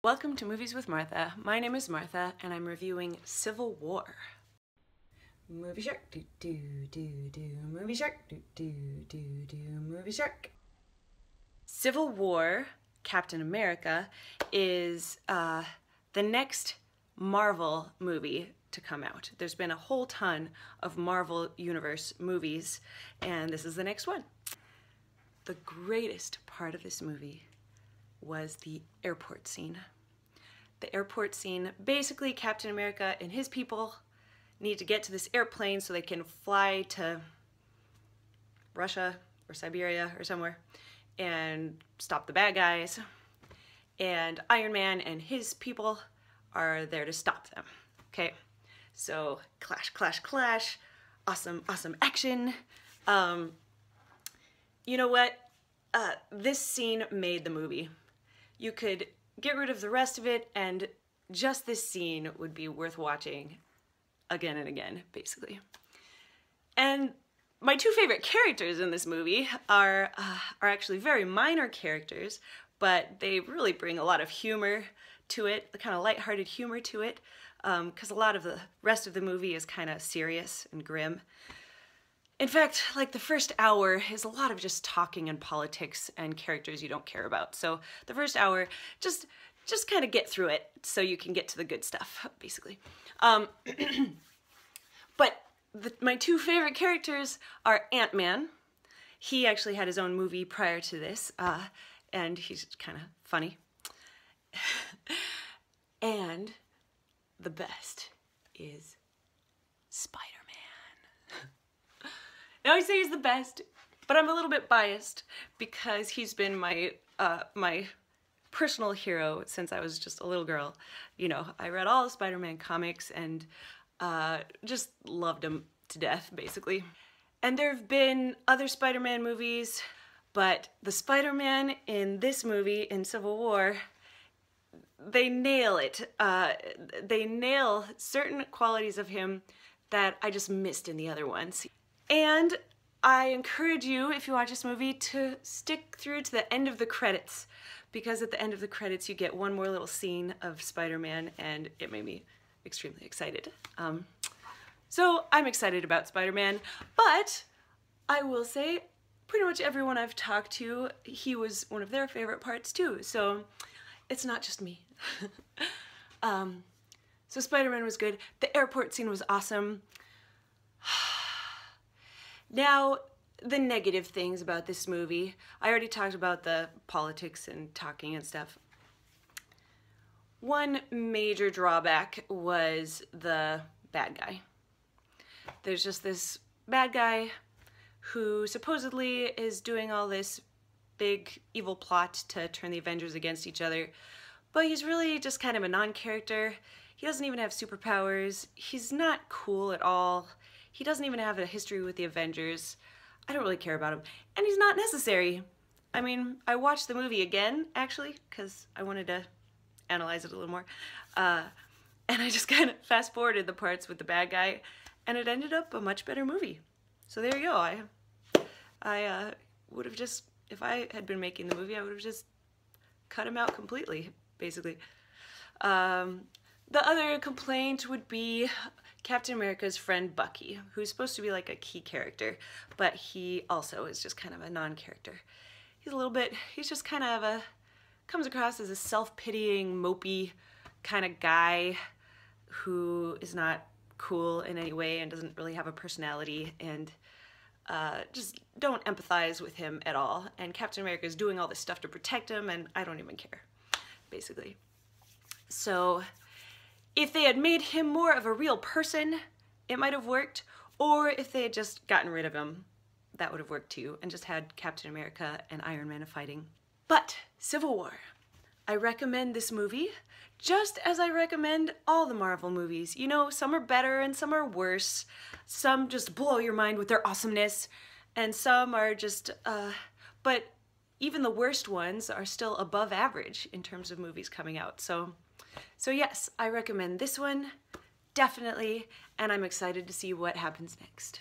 Welcome to Movies with Martha. My name is Martha and I'm reviewing Civil War. Movie shark, do do do do, movie shark, do do do do, movie shark. Civil War, Captain America, is the next Marvel movie to come out. There's been a whole ton of Marvel Universe movies, and this is the next one. The greatest part of this movie was the airport scene. The airport scene, basically Captain America and his people need to get to this airplane so they can fly to Russia or Siberia or somewhere and stop the bad guys. And Iron Man and his people are there to stop them. Okay, so clash, clash, clash, awesome, awesome action. You know what? This scene made the movie. You could get rid of the rest of it and just this scene would be worth watching again and again, basically. And my two favorite characters in this movie are actually very minor characters, but they really bring a lot of humor to it, the kind of lighthearted humor to it, because a lot of the rest of the movie is kind of serious and grim. In fact, like the first hour is a lot of just talking and politics and characters you don't care about. So the first hour, just kind of get through it so you can get to the good stuff, basically. But my two favorite characters are Ant-Man. He actually had his own movie prior to this, and he's kind of funny. And the best is Spider-Man. I always say he's the best, but I'm a little bit biased because he's been my my personal hero since I was just a little girl. You know, I read all the Spider-Man comics and just loved him to death, basically. And there have been other Spider-Man movies, but the Spider-Man in this movie, in Civil War, they nail it. They nail certain qualities of him that I just missed in the other ones. And I encourage you, if you watch this movie, to stick through to the end of the credits, because at the end of the credits you get one more little scene of Spider-Man, and it made me extremely excited. So I'm excited about Spider-Man, but I will say pretty much everyone I've talked to, he was one of their favorite parts too, so it's not just me. So Spider-Man was good. The airport scene was awesome. Now, the negative things about this movie. I already talked about the politics and talking and stuff. One major drawback was the bad guy. There's just this bad guy who supposedly is doing all this big evil plot to turn the Avengers against each other, but he's really just kind of a non-character. He doesn't even have superpowers. He's not cool at all. He doesn't even have a history with the Avengers. I don't really care about him. And he's not necessary. I mean, I watched the movie again, actually, because I wanted to analyze it a little more. And I just kind of fast-forwarded the parts with the bad guy, and it ended up a much better movie. So there you go. I would have just, if I had been making the movie, I would have just cut him out completely, basically. The other complaint would be Captain America's friend Bucky, who's supposed to be like a key character, but he also is just kind of a non-character. He's just kind of comes across as a self-pitying, mopey kind of guy who is not cool in any way and doesn't really have a personality, and just don't empathize with him at all. And Captain America is doing all this stuff to protect him, and I don't even care, basically. So if they had made him more of a real person, it might have worked, or if they had just gotten rid of him, that would have worked too, and just had Captain America and Iron Man fighting. But Civil War. I recommend this movie just as I recommend all the Marvel movies. You know, some are better and some are worse. Some just blow your mind with their awesomeness, and some are just, but even the worst ones are still above average in terms of movies coming out. So yes, I recommend this one, definitely, and I'm excited to see what happens next.